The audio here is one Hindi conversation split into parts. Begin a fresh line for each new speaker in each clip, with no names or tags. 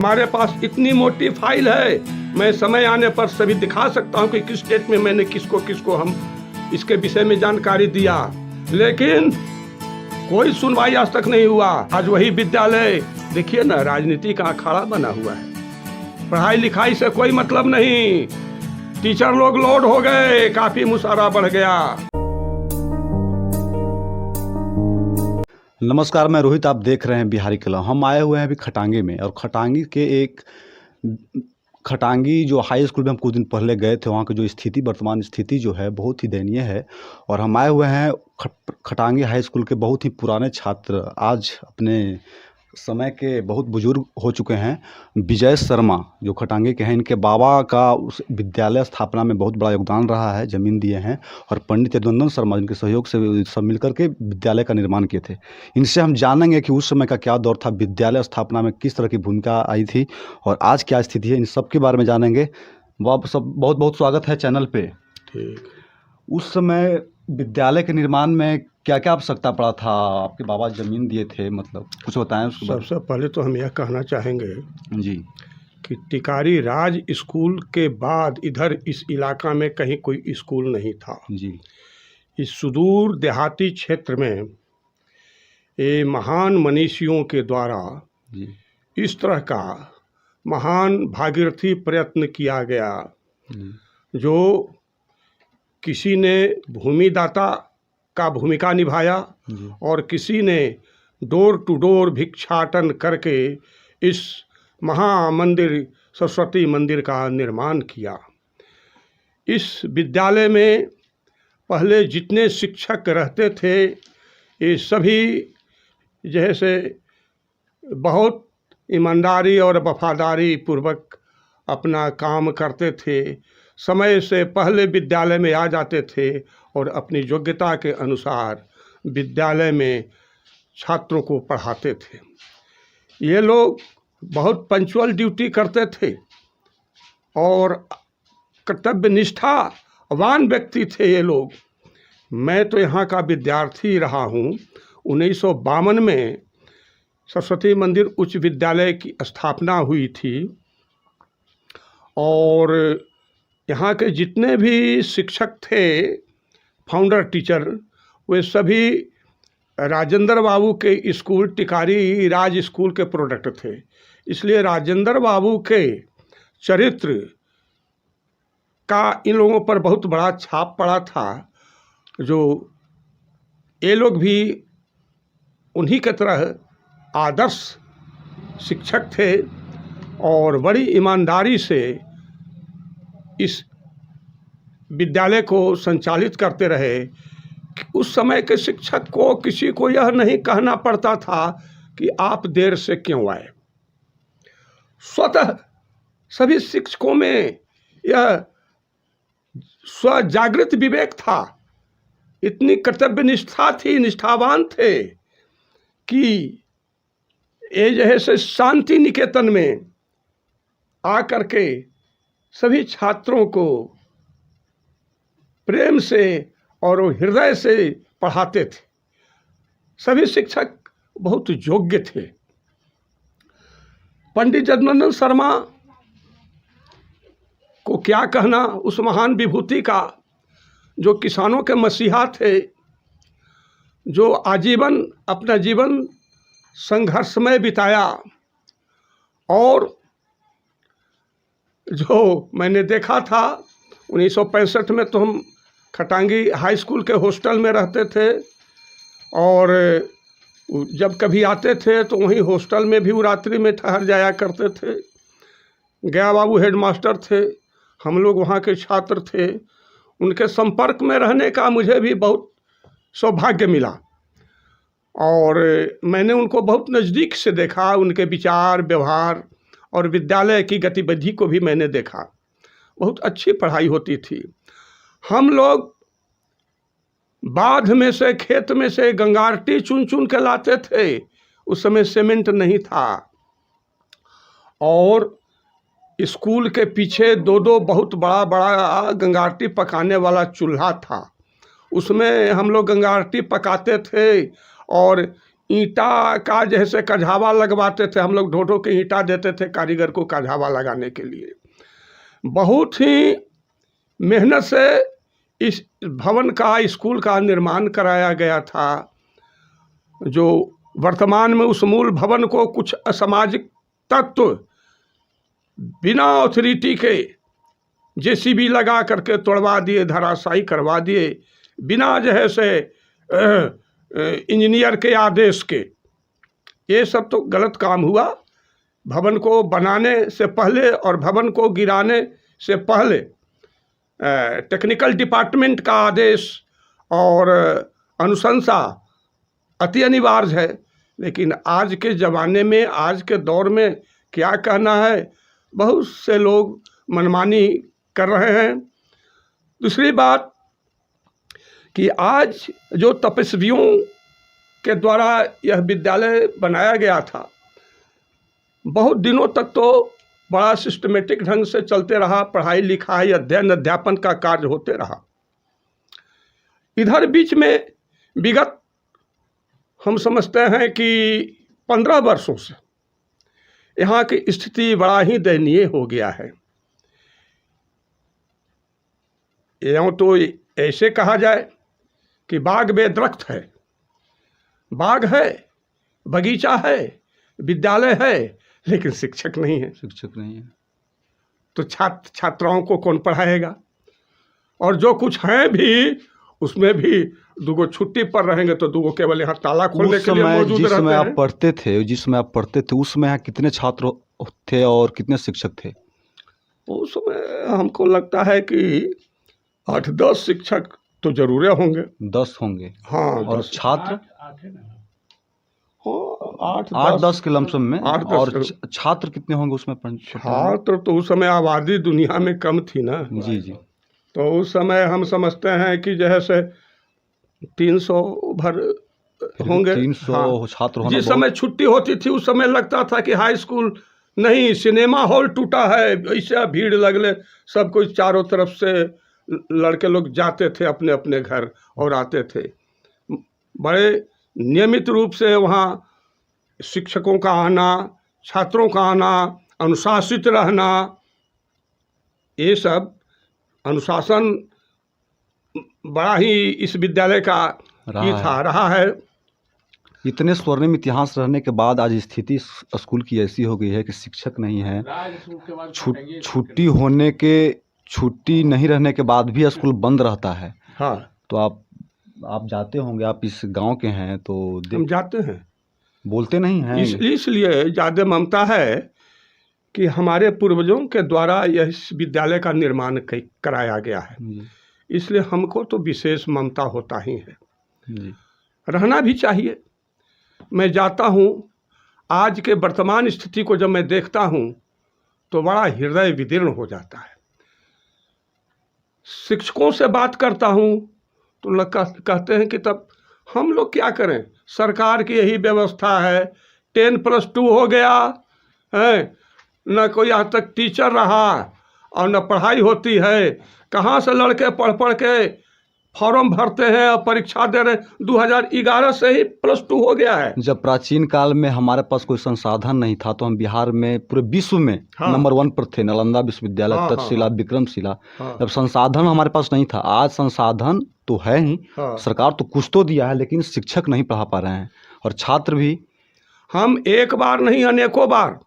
हमारे पास इतनी मोटी फाइल है, मैं समय आने पर सभी दिखा सकता हूँ कि किस डेट में मैंने किसको किसको हम इसके विषय में जानकारी दिया, लेकिन कोई सुनवाई आज तक नहीं हुआ। आज वही विद्यालय देखिए ना, राजनीति का अखाड़ा बना हुआ है। पढ़ाई लिखाई से कोई मतलब नहीं, टीचर लोग लोड हो गए, काफी मुशारा बढ़ गया।
नमस्कार, मैं रोहित, आप देख रहे हैं बिहारी कला। हम आए हुए हैं अभी खटांगी में, और खटांगी के एक खटांगी जो हाई स्कूल में हम कुछ दिन पहले गए थे, वहाँ की जो स्थिति, वर्तमान स्थिति जो है बहुत ही दयनीय है। और हम आए हुए हैं खटांगी हाई स्कूल के बहुत ही पुराने छात्र, आज अपने समय के बहुत बुजुर्ग हो चुके हैं, विजय शर्मा, जो खटांगी के हैं। इनके बाबा का उस विद्यालय स्थापना में बहुत बड़ा योगदान रहा है, ज़मीन दिए हैं। और पंडित यदुनंदन शर्मा, जिनके सहयोग से सब मिलकर के विद्यालय का निर्माण किए थे। इनसे हम जानेंगे कि उस समय का क्या दौर था, विद्यालय स्थापना में किस तरह की भूमिका आई थी और आज क्या स्थिति है, इन सब के बारे में जानेंगे। आप सब बहुत बहुत स्वागत है चैनल पे।
ठीक।
उस समय विद्यालय के निर्माण में क्या क्या आवश्यकता पड़ा था? आपके बाबा ज़मीन दिए थे, मतलब कुछ बताएं उसके बारे में।
सबसे पहले तो हम यह कहना चाहेंगे
जी
कि टिकारी राज स्कूल के बाद इधर इस इलाका में कहीं कोई स्कूल नहीं था।
जी
इस सुदूर देहाती क्षेत्र में ये महान मनीषियों के द्वारा
जी
इस तरह का महान भागीरथी प्रयत्न किया गया, जो किसी ने भूमिदाता का भूमिका निभाया और किसी ने डोर टू डोर भिक्षाटन करके इस महामंदिर सरस्वती मंदिर का निर्माण किया। इस विद्यालय में पहले जितने शिक्षक रहते थे, ये सभी जैसे बहुत ईमानदारी और वफादारी पूर्वक अपना काम करते थे, समय से पहले विद्यालय में आ जाते थे और अपनी योग्यता के अनुसार विद्यालय में छात्रों को पढ़ाते थे। ये लोग बहुत पंक्चुअल ड्यूटी करते थे और कर्तव्य निष्ठावान व्यक्ति थे ये लोग। मैं तो यहाँ का विद्यार्थी रहा हूँ। 1952 में सरस्वती मंदिर उच्च विद्यालय की स्थापना हुई थी और यहाँ के जितने भी शिक्षक थे, फाउंडर टीचर, वे सभी राजेंद्र बाबू के स्कूल टिकारी राज स्कूल के प्रोडक्ट थे। इसलिए राजेंद्र बाबू के चरित्र का इन लोगों पर बहुत बड़ा छाप पड़ा था, जो ये लोग भी उन्हीं की तरह आदर्श शिक्षक थे और बड़ी ईमानदारी से इस विद्यालय को संचालित करते रहे। उस समय के शिक्षक को किसी को यह नहीं कहना पड़ता था कि आप देर से क्यों आए। स्वतः सभी शिक्षकों में यह स्वजागृत विवेक था, इतनी कर्तव्य निष्ठा थी, निष्ठावान थे कि ये जैसे शांति निकेतन में आकर के सभी छात्रों को प्रेम से और हृदय से पढ़ाते थे। सभी शिक्षक बहुत योग्य थे। पंडित यदुनंदन शर्मा को क्या कहना, उस महान विभूति का, जो किसानों के मसीहा थे, जो आजीवन अपना जीवन संघर्षमय बिताया। और जो मैंने देखा था 1965 में, तो हम खटांगी हाई स्कूल के हॉस्टल में रहते थे और जब कभी आते थे तो वहीं हॉस्टल में भी वो रात्रि में ठहर जाया करते थे। गया बाबू हेडमास्टर थे, हम लोग वहाँ के छात्र थे। उनके संपर्क में रहने का मुझे भी बहुत सौभाग्य मिला और मैंने उनको बहुत नज़दीक से देखा। उनके विचार, व्यवहार और विद्यालय की गतिविधि को भी मैंने देखा। बहुत अच्छी पढ़ाई होती थी। हम लोग बाध में से, खेत में से गंगारटी चुन चुन के लाते थे। उस समय सीमेंट नहीं था और स्कूल के पीछे दो बहुत बड़ा बड़ा गंगारटी पकाने वाला चूल्हा था। उसमें हम लोग गंगारटी पकाते थे और ईंटा का जैसे कझावा लगवाते थे हम लोग, ढो के ईंटा देते थे कारीगर को कझावा लगाने के लिए। बहुत ही मेहनत से इस भवन का, स्कूल का निर्माण कराया गया था, जो वर्तमान में उस मूल भवन को कुछ असामाजिक तत्व बिना अथॉरिटी के जेसीबी लगा करके तोड़वा दिए, धराशायी करवा दिए, बिना जो है से इंजीनियर के आदेश के। ये सब तो गलत काम हुआ। भवन को बनाने से पहले और भवन को गिराने से पहले टेक्निकल डिपार्टमेंट का आदेश और अनुशंसा अति अनिवार्य है। लेकिन आज के ज़माने में, आज के दौर में क्या कहना है, बहुत से लोग मनमानी कर रहे हैं। दूसरी बात कि आज जो तपस्वियों के द्वारा यह विद्यालय बनाया गया था, बहुत दिनों तक तो बड़ा सिस्टमेटिक ढंग से चलते रहा, पढ़ाई लिखाई अध्ययन अध्यापन का कार्य होते रहा। इधर बीच में विगत हम समझते हैं कि 15 वर्षों से यहाँ की स्थिति बड़ा ही दयनीय हो गया है। यूँ तो ऐसे कहा जाए कि बाग में दरख्त है, बाग है, बगीचा है, विद्यालय है, लेकिन शिक्षक नहीं है।
शिक्षक नहीं है
तो छात्र छात्राओं को कौन पढ़ाएगा? और जो कुछ हैं भी उसमें भी दुगो छुट्टी पर रहेंगे तो दुगो केवल यहाँ ताला खोलने के लिए मौजूद रहते हैं।
जिस समय आप पढ़ते थे उस समय यहाँ कितने छात्र थे और कितने शिक्षक थे?
उस समय हमको लगता है कि 8-10 शिक्षक तो जरूर होंगे।
10 होंगे।
हाँ,
और छात्र
8-10
के लमसम में।
8-10
और छात्र कितने होंगे उसमें?
छात्र तो उस समय आबादी दुनिया में कम थी ना।
जी जी।
तो उस समय हम समझते हैं कि जैसे 300 भर होंगे।
300
हाँ।
छात्र होना।
जिस समय छुट्टी होती थी उस समय लगता था कि हाई स्कूल नहीं, सिनेमा हॉल टूटा है, ऐसा भीड़ लगले, सब कुछ चारों तरफ से लड़के लोग जाते थे अपने अपने घर और आते थे। बड़े नियमित रूप से वहाँ शिक्षकों का आना, छात्रों का आना, अनुशासित रहना, ये सब अनुशासन बड़ा ही इस विद्यालय का रहा है।
इतने स्वर्णिम इतिहास रहने के बाद आज स्थिति स्कूल की ऐसी हो गई है कि शिक्षक नहीं है। छुट्टी नहीं रहने के बाद भी स्कूल बंद रहता है।
हाँ।
तो आप जाते होंगे, आप इस गांव के हैं तो
हम जाते हैं।
बोलते नहीं हैं?
इसलिए ज़्यादा ममता है कि हमारे पूर्वजों के द्वारा यह विद्यालय का निर्माण कराया गया है, इसलिए हमको तो विशेष ममता होता ही है। रहना भी चाहिए। मैं जाता हूँ, आज के वर्तमान स्थिति को जब मैं देखता हूँ तो बड़ा हृदय विदीर्ण हो जाता है। शिक्षकों से बात करता हूँ तो लोग कहते हैं कि तब हम लोग क्या करें, सरकार की यही व्यवस्था है, 10+2 हो गया है, न कोई आज तक टीचर रहा और न पढ़ाई होती है। कहाँ से लड़के पढ़ पढ़ के फॉर्म भरते हैं और परीक्षा दे रहे। 2011 से ही +2 हो गया है।
जब प्राचीन काल में हमारे पास कोई संसाधन नहीं था तो हम बिहार में पूरे विश्व में नंबर 1 पर थे। नालंदा विश्वविद्यालय, तक्षशिला, विक्रमशिला। जब संसाधन हमारे पास नहीं था, आज संसाधन तो है ही, सरकार तो कुछ तो दिया है, लेकिन शिक्षक नहीं पढ़ा पा रहे हैं। और छात्र भी,
हम एक बार नहीं अनेकों बार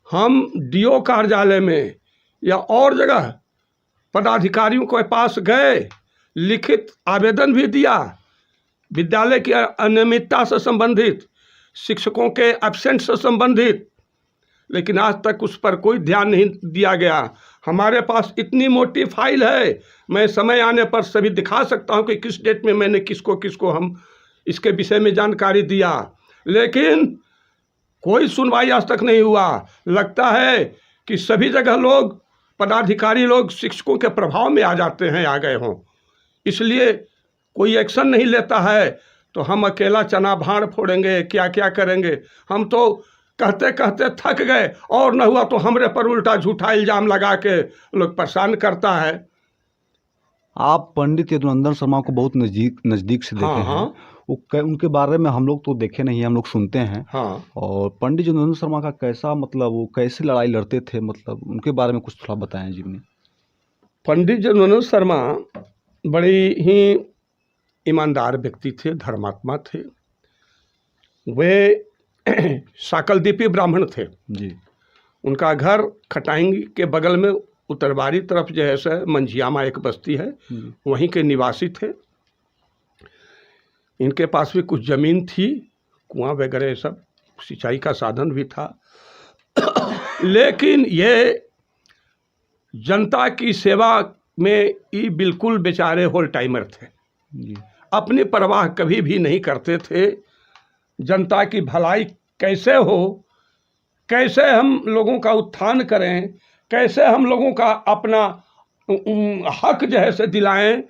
हम डीओ कार्यालय में या और जगह पदाधिकारियों के पास गए, लिखित आवेदन भी दिया, विद्यालय की अनियमितता से संबंधित, शिक्षकों के एब्सेंट से संबंधित, लेकिन आज तक उस पर कोई ध्यान नहीं दिया गया। हमारे पास इतनी मोटी फाइल है, मैं समय आने पर सभी दिखा सकता हूं कि किस डेट में मैंने किसको किसको हम इसके विषय में जानकारी दिया, लेकिन कोई सुनवाई आज तक नहीं हुआ। लगता है कि सभी जगह लोग, पदाधिकारी लोग शिक्षकों के प्रभाव में आ जाते हैं, आ गए हों, इसलिए कोई एक्शन नहीं लेता है। तो हम अकेला चना भाड़ फोड़ेंगे, क्या क्या करेंगे। हम तो कहते कहते थक गए, और न हुआ तो हमरे पर उल्टा झूठा इल्ज़ाम लगा के लोग परेशान करता है।
आप पंडित यदुनंदन शर्मा को बहुत नज़दीक से देखे हैं। उनके बारे में हम लोग तो देखे नहीं, हम लोग सुनते हैं।
हाँ,
और पंडित जनार्दन शर्मा का कैसा, मतलब वो कैसे लड़ाई लड़ते थे, मतलब उनके बारे में कुछ थोड़ा बताएं जीवनी।
पंडित जनार्दन शर्मा बड़े ही ईमानदार व्यक्ति थे, धर्मात्मा थे। वे साकलदीपी ब्राह्मण थे
जी।
उनका घर खटांगी के बगल में उत्तरवारी तरफ जो है सो मंझियामा एक बस्ती है, वहीं के निवासी थे। इनके पास भी कुछ ज़मीन थी, कुआं वगैरह सब, सिंचाई का साधन भी था। लेकिन ये जनता की सेवा में ये बिल्कुल बेचारे होल टाइमर थे। अपनी परवाह कभी भी नहीं करते थे। जनता की भलाई कैसे हो, कैसे हम लोगों का उत्थान करें, कैसे हम लोगों का अपना हक जो है से दिलाएं,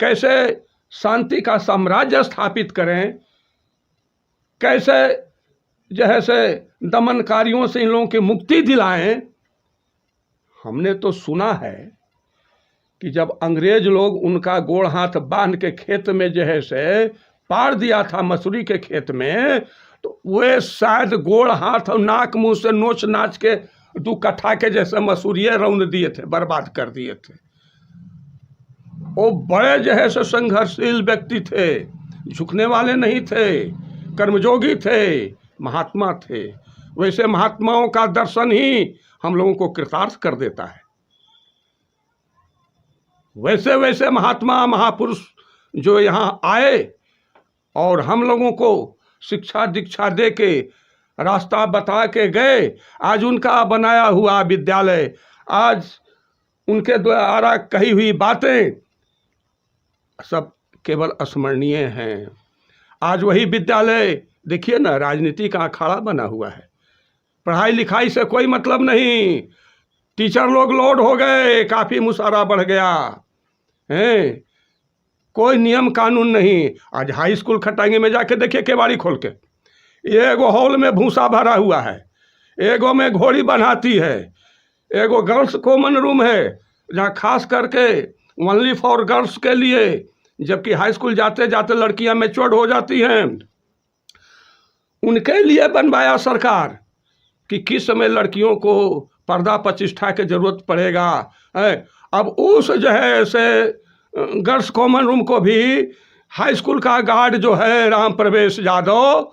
कैसे शांति का साम्राज्य स्थापित करें, कैसे जो है से दमनकारियों से इन लोगों की मुक्ति दिलाएं। हमने तो सुना है कि जब अंग्रेज लोग उनका गोड़ हाथ बांध के खेत में जो है से पार दिया था, मसूरी के खेत में, तो वे शायद गोड़ हाथ और नाक मुंह से नोच नाच के 2 कट्ठा के जैसे मसूरिये रौंद दिए थे, बर्बाद कर दिए थे। वो बड़े जो है से संघर्षशील व्यक्ति थे, झुकने वाले नहीं थे, कर्मयोगी थे, महात्मा थे। वैसे महात्माओं का दर्शन ही हम लोगों को कृतार्थ कर देता है। वैसे वैसे महात्मा महापुरुष जो यहाँ आए और हम लोगों को शिक्षा दीक्षा दे के रास्ता बता के गए। आज उनका बनाया हुआ विद्यालय, आज उनके द्वारा कही हुई बातें सब केवल स्मरणीय हैं। आज वही विद्यालय देखिए ना, राजनीति का अखाड़ा बना हुआ है। पढ़ाई लिखाई से कोई मतलब नहीं, टीचर लोग लोड हो गए, काफ़ी मुशारा बढ़ गया है, कोई नियम कानून नहीं। आज हाई स्कूल खटांगे में जाके देखिए केवाड़ी खोल के, एगो हॉल में भूसा भरा हुआ है, एगो में घोड़ी बनाती है, एगो गर्ल्स कॉमन रूम है जहाँ खास करके ओनली फॉर गर्ल्स के लिए, जबकि हाई स्कूल जाते जाते लड़कियां मैच्योर्ड हो जाती हैं। उनके लिए बनवाया सरकार कि किस समय लड़कियों को पर्दा प्रतिष्ठा की जरूरत पड़ेगा। अब उस जो है से गर्ल्स कॉमन रूम को भी हाई स्कूल का गार्ड जो है राम प्रवेश यादव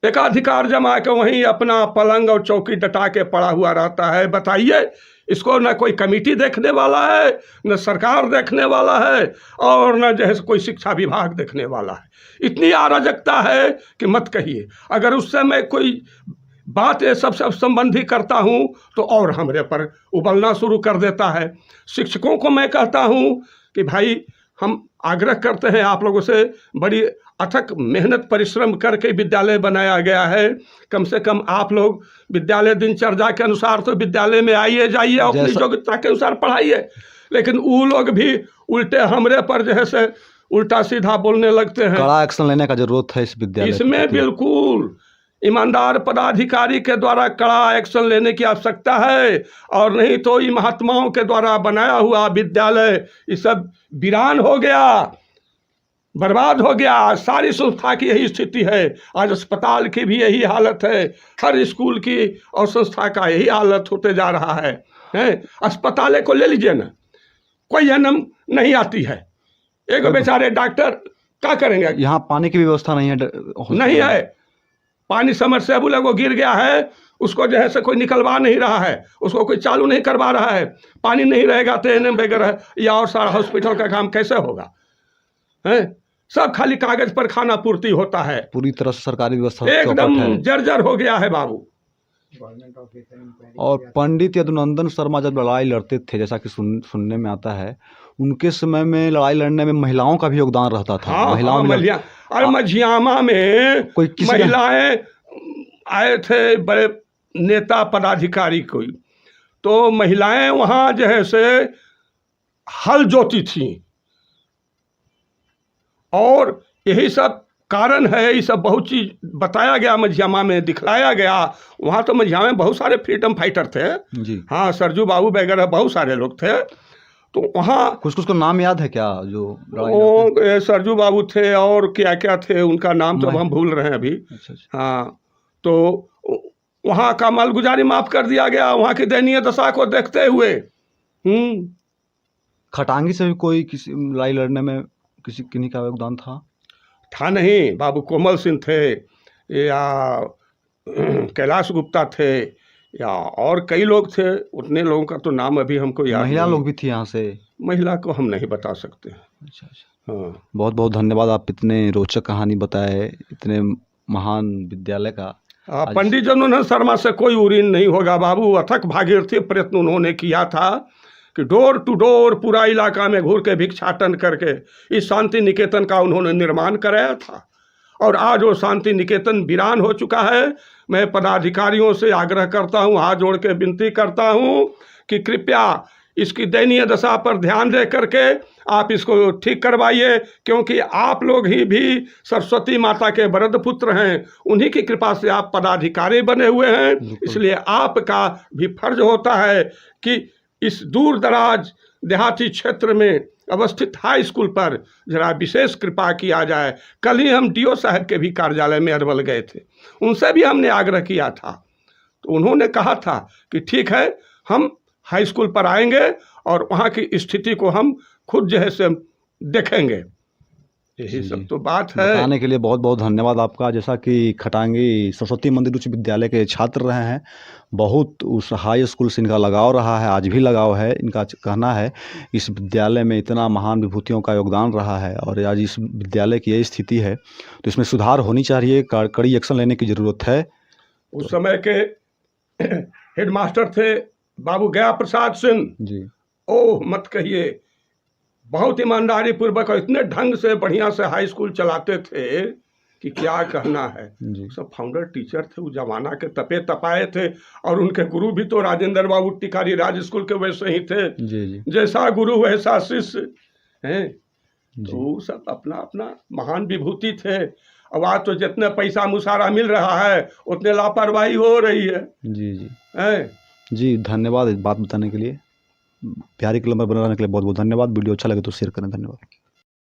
एकाधिकार जमा के वहीं अपना पलंग और चौकी डटा के पड़ा हुआ रहता है। बताइए, इसको न कोई कमेटी देखने वाला है, न सरकार देखने वाला है, और न जो है कोई शिक्षा विभाग देखने वाला है। इतनी अराजकता है कि मत कहिए। अगर उससे मैं कोई बात ये सब संबंधी करता हूँ तो और हमरे पर उबलना शुरू कर देता है। शिक्षकों को मैं कहता हूँ कि भाई, हम आग्रह करते हैं आप लोगों से, बड़ी अथक मेहनत परिश्रम करके विद्यालय बनाया गया है। कम से कम आप लोग विद्यालय दिनचर्या के अनुसार तो विद्यालय में आइए जाइए, अपनी योग्यता के अनुसार पढ़ाइए। लेकिन वो लोग भी उल्टे हमरे पर जो है से उल्टा सीधा बोलने लगते हैं।
कड़ा एक्शन लेने का जरूरत है इस विद्यालय,
इसमें बिल्कुल ईमानदार पदाधिकारी के द्वारा कड़ा एक्शन लेने की आवश्यकता है। और नहीं तो ये महात्माओं के द्वारा बनाया हुआ विद्यालय ये सब वीरान हो गया, बर्बाद हो गया। सारी संस्था की यही स्थिति है। आज अस्पताल की भी यही हालत है, हर स्कूल की और संस्था का यही हालत होते जा रहा है। अस्पताल को ले लीजिए ना, कोई जन्म नहीं आती है, एक बेचारे डॉक्टर क्या करेंगे।
यहाँ पानी की व्यवस्था नहीं है,
नहीं है। पानी समरसेबुल है, वो गिर गया है, उसको जो है से कोई निकलवा नहीं रहा है, उसको कोई चालू नहीं करवा रहा है। पानी नहीं रहेगा तो एनएम वगैरह या और सारा हॉस्पिटल का काम कैसे होगा। है सब खाली कागज पर खाना पूर्ति होता है।
पूरी तरह से सरकारी व्यवस्था
एकदम जर्जर हो गया है बाबू।
और पंडित यदुनंदन शर्मा जब लड़ाई लड़ते थे, जैसा कि सुनने में आता है, उनके समय में लड़ाई लड़ने में महिलाओं का भी योगदान रहता था।
हाँ, महिलाओं में और मझियामा में कोई महिलाएं आए थे, बड़े नेता पदाधिकारी कोई, तो महिलाएं वहाँ जो है से हल जोती थी। और यही सब कारण है, ये सब बहुत चीज़ बताया गया, मझियामा में दिखलाया गया। वहाँ तो मझियामा में बहुत सारे फ्रीडम फाइटर थे जी। हाँ, सरजू बाबू वगैरह बहुत सारे लोग थे। तो वहाँ
कुछ कुछ का नाम याद है क्या जो लड़ाई लड़ते
वो सरजू बाबू थे और क्या क्या थे, उनका नाम तो
मैं-
हम भूल रहे हैं अभी।
अच्छा अच्छा।
हाँ, तो वहाँ का मालगुजारी माफ कर दिया गया, वहाँ की दयनीय दशा को देखते हुए।
खटांगी से भी कोई किसी लड़ाई लड़ने में किसी किन्हीं का योगदान था?
नहीं, बाबू कोमल सिंह थे या कैलाश गुप्ता थे या और कई लोग थे, उतने लोगों का तो नाम अभी हमको याद
महिला
नहीं।
लोग भी थी यहाँ से?
महिला को हम नहीं बता सकते।
अच्छा अच्छा।
हाँ,
बहुत बहुत धन्यवाद, आप इतने रोचक कहानी बताए, इतने महान विद्यालय का। आज
पंडित जनार्दन शर्मा से कोई उरीन नहीं होगा बाबू। अथक भागीरथी प्रयत्न उन्होंने किया था कि डोर टू डोर पूरा इलाका में घूर के भिक्षाटन करके इस शांति निकेतन का उन्होंने निर्माण कराया था। और आज वो शांति निकेतन वीरान हो चुका है। मैं पदाधिकारियों से आग्रह करता हूँ, हाथ जोड़ के विनती करता हूँ कि कृपया इसकी दयनीय दशा पर ध्यान दे करके आप इसको ठीक करवाइए, क्योंकि आप लोग ही भी सरस्वती माता के वरद पुत्र हैं। उन्हीं की कृपा से आप पदाधिकारी बने हुए हैं, इसलिए आपका भी फर्ज होता है कि इस दूर दराज देहाती क्षेत्र में अवस्थित हाई स्कूल पर जरा विशेष कृपा किया जाए। कल ही हम डीओ साहब के भी कार्यालय में अरवल गए थे, उनसे भी हमने आग्रह किया था, तो उन्होंने कहा था कि ठीक है, हम हाई स्कूल पर आएंगे और वहाँ की स्थिति को हम खुद जो है से देखेंगे। यही सब तो बात है।
बताने के लिए बहुत बहुत धन्यवाद आपका। जैसा कि खटांगी सरस्वती मंदिर उच्च विद्यालय के छात्र रहे हैं, बहुत उस हाई स्कूल से इनका लगाव रहा है, आज भी लगाव है। इनका कहना है इस विद्यालय में इतना महान विभूतियों का योगदान रहा है और आज इस विद्यालय की यही स्थिति है, तो इसमें सुधार होनी चाहिए, कड़ी एक्शन लेने की ज़रूरत है।
उस समय के हेडमास्टर थे बाबू गया प्रसाद सिंह
जी।
ओह मत कहिए, बहुत ईमानदारी पूर्वक और इतने ढंग से बढ़िया से हाई स्कूल चलाते थे कि क्या कहना है।
जी।
सब फाउंडर टीचर थे, उस जमाना के तपे तपाए थे। और उनके गुरु भी तो राजेंद्र बाबू टिकारी राज स्कूल के वैसे ही थे।
जी जी।
जैसा गुरु वैसा शिष्य हैं।
जी।
तो सब अपना अपना महान विभूति थे। अब आज तो जितने पैसा मुसारा मिल रहा है उतने लापरवाही हो रही है।
जी जी
हैं?
जी, धन्यवाद इस बात बताने के लिए। बिहारी कलम पर बने रहने के लिए बहुत बहुत धन्यवाद। वीडियो अच्छा लगे तो शेयर करें। धन्यवाद।